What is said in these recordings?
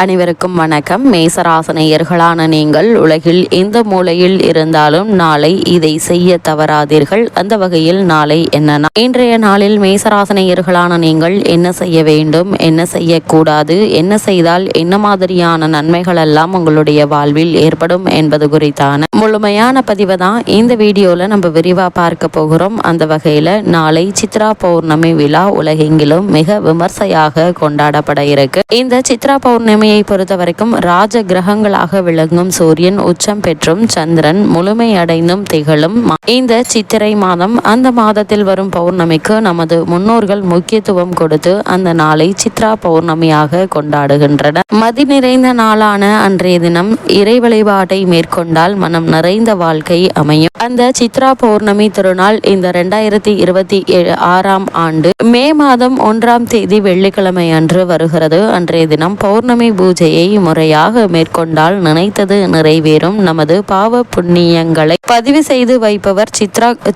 அனைவருக்கும் வணக்கம். மேசராசனையர்களான நீங்கள் உலகில் எந்த மூலையில் இருந்தாலும் நாளை இதை செய்ய தவறாதீர்கள். அந்த வகையில் நாளை என்னன்னா, இன்றைய நாளில் மேசராசனையர்களான நீங்கள் என்ன செய்ய வேண்டும், என்ன செய்யக்கூடாது, என்ன செய்தால் என்ன மாதிரியான நன்மைகள் எல்லாம் உங்களுடைய வாழ்வில் ஏற்படும் என்பது குறித்தான முழுமையான பதிவை தான் இந்த வீடியோல நம்ம விரிவா பார்க்க போகிறோம். அந்த வகையில நாளை சித்ரா பௌர்ணமி விழா உலகெங்கிலும் மிக விமர்சையாக கொண்டாடப்பட இருக்கு. இந்த சித்ரா பௌர்ணமி பொறுத்த வரைக்கும் ராஜ கிரகங்களாக விளங்கும் சூரியன் உச்சம் பெற்றும் சந்திரன் முழுமையடைந்தும் திகழும் இந்த சித்திரை மாதம். அந்த மாதத்தில் வரும் பௌர்ணமிக்கு நமது முன்னோர்கள் முக்கியத்துவம் கொடுத்து அந்த நாளை சித்ரா பௌர்ணமியாக கொண்டாடுகின்றனர். மதி நிறைந்த நாளான அன்றைய தினம் இறை வழிபாட்டை மேற்கொண்டால் மனம் நிறைந்த வாழ்க்கை அமையும். அந்த சித்ரா பௌர்ணமி திருநாள் இந்த 2026 ஆண்டு மே மாதம் 1ஆம் தேதி வெள்ளிக்கிழமை அன்று வருகிறது. அன்றைய தினம் பௌர்ணமி பூஜையை முறையாக மேற்கொண்டால் நினைத்தது நிறைவேறும். நமது பாவ புண்ணியங்களை பதிவு செய்து வைப்பவர்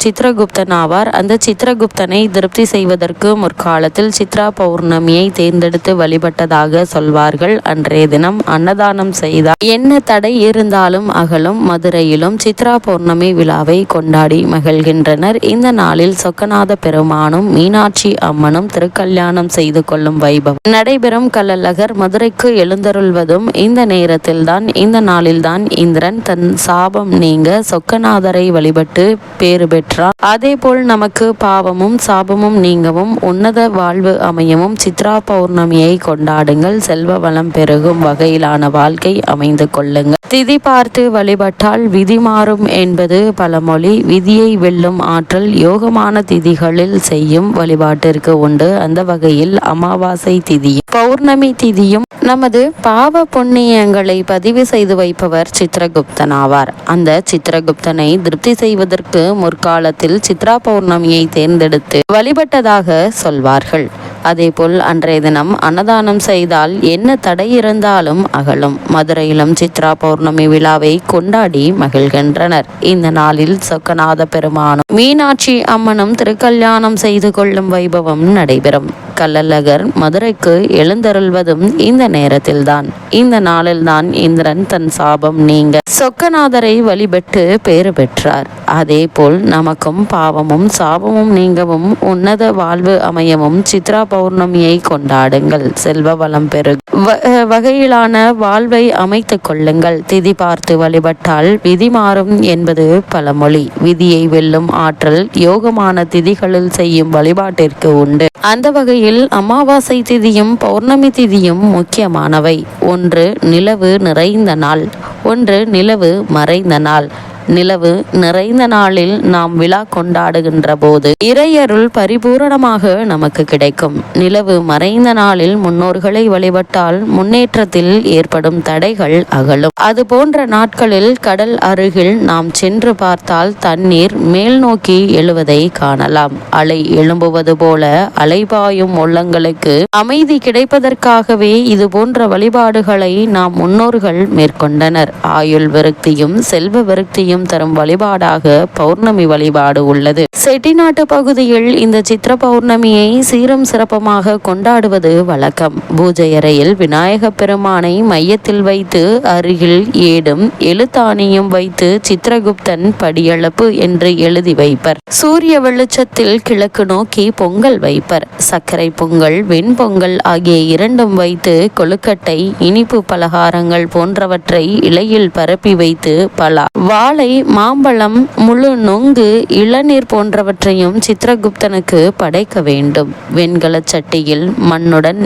சித்ரகுப்தன் ஆவார். அந்த சித்ரகுப்தனை திருப்தி செய்வதற்கு முற்காலத்தில் சித்ரா பௌர்ணமியை தேர்ந்தெடுத்து வழிபட்டதாக சொல்வார்கள். அன்றைய தினம் அன்னதானம் செய்தார் என்ன தடை இருந்தாலும் அகலும். மதுரையிலும் சித்ரா பௌர்ணமி விழாவை கொண்டாடி மகிழ்கின்றனர். இந்த நாளில் சொக்கநாத பெருமானும் மீனாட்சி அம்மனும் திருக்கல்யாணம் செய்து கொள்ளும் வைபவம் நடைபெறும். கள்ளழகர் மதுரைக்கு எழுந்தருள்வதும் இந்த நேரத்தில்தான். இந்த நாளில்தான் இந்திரன் தன் சாபம் நீங்க சொக்கநாதரை வழிபட்டு பேறு பெற்றார். அதே போல் நமக்கு பாவமும் சாபமும் நீங்கவும் உன்னத வாழ்வு அமையவும் சித்ரா பௌர்ணமியை கொண்டாடுங்கள். செல்வ வளம் பெருகும் வகையிலான வாழ்க்கை அமைந்து கொள்ளுங்கள். திதி பார்த்து வழிபட்டால் விதி மாறும் என்பது பழமொழி. விதியை வெல்லும் ஆற்றல் யோகமான திதிகளில் செய்யும் வழிபாட்டிற்கு உண்டு. அந்த வகையில் அமாவாசை திதியும் பௌர்ணமி திதியும் நமது பாவ புண்ணியங்களை பதிவு செய்து வைப்பவர் சித்ரகுப்தன் ஆவார். அந்த சித்ரகுப்தனை திருப்தி செய்வதற்கு முற்காலத்தில் சித்ரா பௌர்ணமியை தேர்ந்தெடுத்து வழிபட்டதாக சொல்வார்கள். அதேபோல் அன்றைய தினம் அன்னதானம் செய்தால் என்ன தடை இருந்தாலும் அகலும். மதுரையிலும் சித்ரா பௌர்ணமி விழாவை கொண்டாடி மகிழ்கின்றனர். இந்த நாளில் சொக்கநாத பெருமானும் மீனாட்சி அம்மனும் திருக்கல்யாணம் செய்து கொள்ளும் வைபவம் நடைபெறும். கள்ளழகர் மதுரைக்கு எழுந்தருள்வதும் இந்த நேரத்தில்தான். இந்த நாளில்தான் இந்திரன் தன் சாபம் நீங்க சொக்கநாதரை வழிபட்டு பேறு பெற்றார். அதே போல் நமக்கும் பாவமும் சாபமும் நீங்கவும் உன்னத வாழ்வு அமையவும் சித்ரா பௌர்ணமியை கொண்டாடுங்கள். செல்வ வளம் பெருகும் வகையிலான வாழ்வை அமைத்துக் கொள்ளுங்கள். திதி பார்த்து வழிபட்டால் விதி மாறும் என்பது பழமொழி. விதியை வெல்லும் ஆற்றல் யோகமான திதிகளில் செய்யும் வழிபாட்டிற்கு உண்டு. அந்த வகையில் அமாவாசை திதியும் பௌர்ணமி திதியும் முக்கியமானவை. ஒன்று நிலவு நிறைந்த நாள், ஒன்று நிலவு மறைந்த நாள். நிலவு நிறைந்த நாளில் நாம் விழா கொண்டாடுகின்ற போது இறையருள் பரிபூரணமாக நமக்கு கிடைக்கும். நிலவு மறைந்த நாளில் முன்னோர்களை வழிபட்டால் முன்னேற்றத்தில் ஏற்படும் தடைகள் அகலும். அது போன்ற நாட்களில் கடல் அருகில் நாம் சென்று பார்த்தால் தண்ணீர் மேல் நோக்கி எழுவதை காணலாம். அலை எழும்புவது போல அலைபாயும் உள்ளங்களுக்கு அமைதி கிடைப்பதற்காகவே இது போன்ற வழிபாடுகளை நாம் முன்னோர்கள் மேற்கொண்டனர். ஆயுள் விருத்தியும் செல்வ விருத்தியும் தரும் வழிபாடாக பௌர்ணமி வழிபாடு உள்ளது. செட்டிநாட்டு பகுதியில் இந்த சித்ர பௌர்ணமியை சீரும் சிறப்பமாக கொண்டாடுவது வழக்கம். பூஜை அறையில் விநாயக பெருமானை மையத்தில் வைத்து அருகில் ஏடும் எழுத்தாணியும் வைத்து சித்ரகுப்தன் படியளப்பு என்று எழுதி வைப்பர். சூரிய வெளிச்சத்தில் கிழக்கு நோக்கி பொங்கல் வைப்பர். சர்க்கரை பொங்கல் வெண்பொங்கல் ஆகிய இரண்டும் வைத்து கொழுக்கட்டை இனிப்பு பலகாரங்கள் போன்றவற்றை இலையில் பரப்பி வைத்து பலா வாழை மாம்பழம் முழு நொங்கு இளநீர் போன்றவற்றையும் சித்ரகுப்தனுக்கு படைக்க வேண்டும். வெண்கல சட்டியில் மண்ணுடன்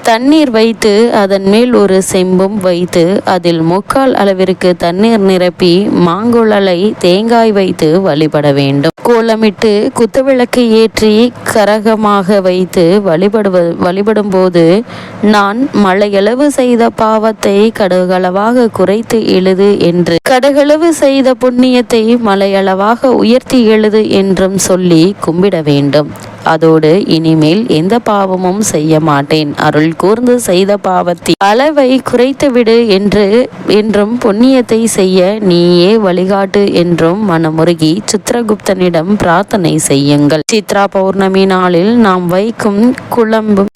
தண்ணீர் வைத்து அதன் மேல் ஒரு செம்பும் வைத்து அதில் 3/4 அளவிற்கு தண்ணீர் நிரப்பி மாங்குழலை தேங்காய் வைத்து வழிபட வேண்டும். கோலமிட்டு குத்துவிளக்கு ஏற்றி கரகமாக வைத்து வழிபடும் போது நான் மழையளவு செய்த பாவத்தை கடுகளவாக குறைத்து எழுது என்று, கடுகளவு செய்த புண்ணியத்தை மலையளவாக உயர்த்தி எழுது என்றும் சொல்லி கும்பிட வேண்டும். அதோடு இனிமேல் எந்த பாவமும் செய்ய மாட்டேன், அருள் கூர்ந்து செய்த பாவத்தின் அளவை குறைத்துவிடு என்றும் புண்ணியத்தை செய்ய நீயே வழிகாட்டு என்றும் மனமுருகி சித்திரகுப்தனிடம் பிரார்த்தனை செய்யுங்கள். சித்ரா பௌர்ணமி நாளில் நாம் வைக்கும்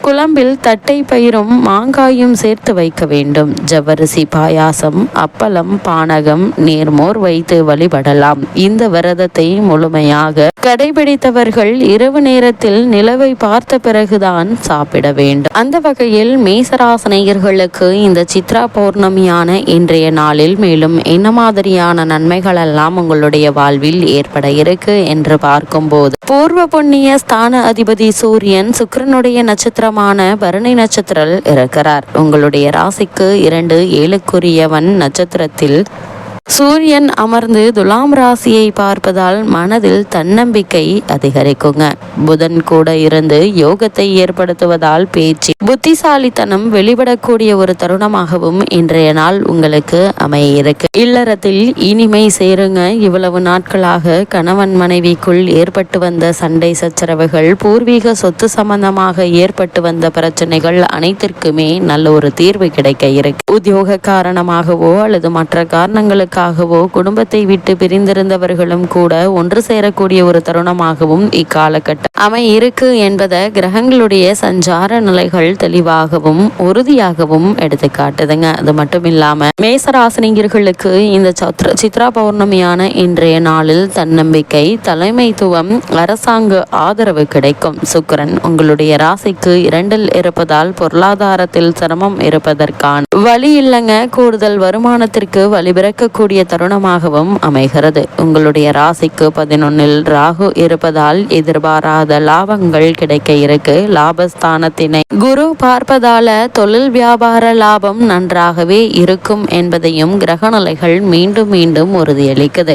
குழம்பில் தட்டை பயிரும் மாங்காயும் சேர்த்து வைக்க வேண்டும். ஜவ்வரிசி பாயாசம், அப்பளம், பானகம், நீர்மோர் வைத்து வழிபடலாம். இந்த விரதத்தை முழுமையாக கடைபிடித்தவர்கள் இரவு நேரத்தில் நிலவை பார்த்த பிறகுதான் சாப்பிட வேண்டும். அந்த வகையில் மேசராசினியர்களுக்கு இந்த சித்ரா பௌர்ணமியான இன்றைய நாளில் மேலும் என்ன மாதிரியான நன்மைகள் எல்லாம் உங்களுடைய வாழ்வில் ஏற்பட இருக்கு என்று பார்க்கும்போது, பூர்வ புண்ணிய ஸ்தான அதிபதி சூரியன் சுக்கிரனுடைய நட்சத்திரமான பரணி நட்சத்திரம் இருக்கிறார். உங்களுடைய ராசிக்கு 2 7க்குரியவன் நட்சத்திரத்தில் சூரியன் அமர்ந்து துலாம் ராசியை பார்ப்பதால் மனதில் தன்னம்பிக்கை அதிகரிக்குங்க. புதன் கூட இருந்து யோகத்தை ஏற்படுத்துவதால் பேச்சு புத்திசாலித்தனம் வெளிப்படக்கூடிய ஒரு தருணமாகவும் இன்றைய நாள் உங்களுக்கு அமைய இருக்கு. இல்லறத்தில் இனிமை சேருங்க. இவ்வளவு நாட்களாக கணவன் மனைவிக்குள் ஏற்பட்டு வந்த சண்டை சச்சரவுகள், பூர்வீக சொத்து சம்பந்தமாக ஏற்பட்டு வந்த பிரச்சனைகள் அனைத்திற்குமே நல்ல ஒரு தீர்வு கிடைக்க இருக்கு. உத்தியோக காரணமாகவோ அல்லது மற்ற காரணங்களுக்காகவோ குடும்பத்தை விட்டு பிரிந்திருந்தவர்களும் கூட ஒன்று சேரக்கூடிய ஒரு தருணமாகவும் இக்காலகட்டம் இருக்கு என்பதை கிரகங்களுடைய சஞ்சார நிலைகள் தெளிவாகவும் உறுதியாகவும் எடுத்து காட்டுதுங்க. அது மட்டும் இல்லாம மேசராசினியர்களுக்கு இந்த சித்ரா பௌர்ணமியான இன்றைய நாளில் தன்னம்பிக்கை, தலைமைத்துவம், அரசாங்க ஆதரவு கிடைக்கும். சுக்கிரன் உங்களுடைய ராசிக்கு 2ல் இருப்பதால் பொருளாதாரத்தில் சிரமம் இருப்பதற்கான வழி இல்லைங்க. கூடுதல் வருமானத்திற்கு வழிபிறக்கக்கூடிய தருணமாகவும் அமைகிறது. உங்களுடைய ராசிக்கு 11ல் ராகு இருப்பதால் எதிர்பாராத லாபங்கள் கிடைக்க இருக்கு. லாபஸ்தானத்தினை குரு பார்ப்பதால தொழில் வியாபார லாபம் நன்றாகவே இருக்கும் என்பதையும் கிரகநிலைகள் மீண்டும் மீண்டும் உறுதியளிக்குது.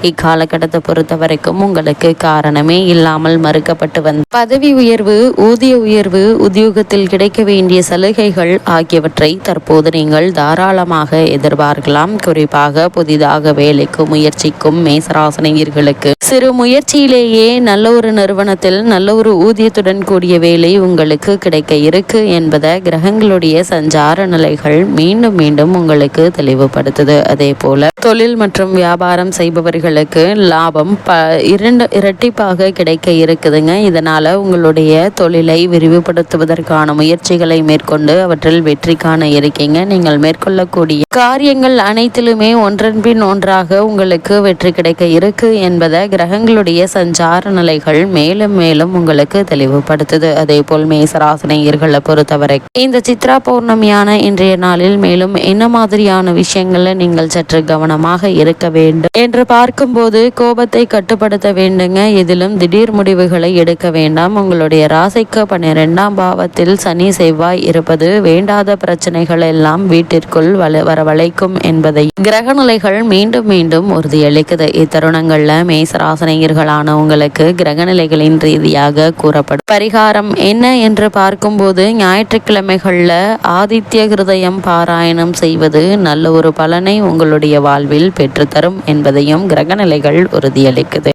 இக்காலகட்டத்தை பொறுத்த வரைக்கும் உங்களுக்கு காரணமே இல்லாமல் மறுக்கப்பட்டு வந்த பதவி உயர்வு, ஊதிய உயர்வு, உத்தியோகத்தில் கிடைக்க வேண்டிய சலுகைகள் ஆகியவற்றை தற்போது நீங்கள் தாராளமாக எதிர்பார்க்கலாம். குறிப்பாக புதிதாக வேலைக்கு முயற்சிக்கும் மேசராசினியர்களுக்கு சிறு முயற்சியிலேயே நல்ல ஒரு நிறுவனத்தில் நல்ல ஒரு ஊதியத்துடன் கூடிய வேலை உங்களுக்கு கிடைக்க இருக்கு என்பதை கிரகங்களுடைய சஞ்சார நிலைகள் மீண்டும் மீண்டும் உங்களுக்கு தெளிவுபடுத்துது. அதே போல தொழில் மற்றும் வியாபாரம் செய்பவர்களுக்கு லாபம் 2 இரட்டிப்பாக கிடைக்க இருக்குதுங்க. இதனால உங்களுடைய தொழிலை விரிவுபடுத்துவதற்கான முயற்சிகளை மேற்கொண்டு அவற்றில் வெற்றி காண இருக்கீங்க. நீங்கள் மேற்கொள்ளக்கூடிய காரியங்கள் அனைத்திலுமே ஒன்றன் பின் ஒன்றாக உங்களுக்கு வெற்றி கிடைக்க இருக்கு என்பதை கிரகங்களுடைய சஞ்சார நிலைகள் மேலும் மேலும் உங்களுக்கு தெளிவுபடுத்துது. அதே போல் மேசராசினியர்களை பொறுத்தவரை இந்த சித்ரா பௌர்ணமியான இன்றைய நாளில் மேலும் என்ன மாதிரியான விஷயங்கள்ல நீங்கள் சற்று கவனமாக இருக்க வேண்டும் என்று பார்க்கும்போது, கோபத்தை கட்டுப்படுத்த வேண்டுங்க. இதிலும் திடீர் முடிவுகளை எடுக்க வேண்டாம். உங்களுடைய ராசிக்கு 12ஆம் பாவத்தில் சனி செவ்வாய் இருப்பது வேண்டாத பிரச்சனைகள் எல்லாம் வீட்டிற்குள் வரவழைக்கும் என்பதை கிரகநிலைகள் மீண்டும் மீண்டும் உறுதியளிக்குது. இத்தருணங்கள்ல மேசராசினியர்களான உங்களுக்கு கிரகநிலைகளின் ரீதியாக கூறப்படும் பரிகாரம் என்ன என்று பார்க்கும்போது, ஞாயிற்றுக்கிழமைகள்ல ஆதித்ய ஹிருதயம் பாராயணம் செய்வது நல்ல ஒரு பலனை உங்களுடைய வாழ்வில் பெற்றுத்தரும் என்பதையும் கிரகநிலைகள் உறுதியளிக்குது.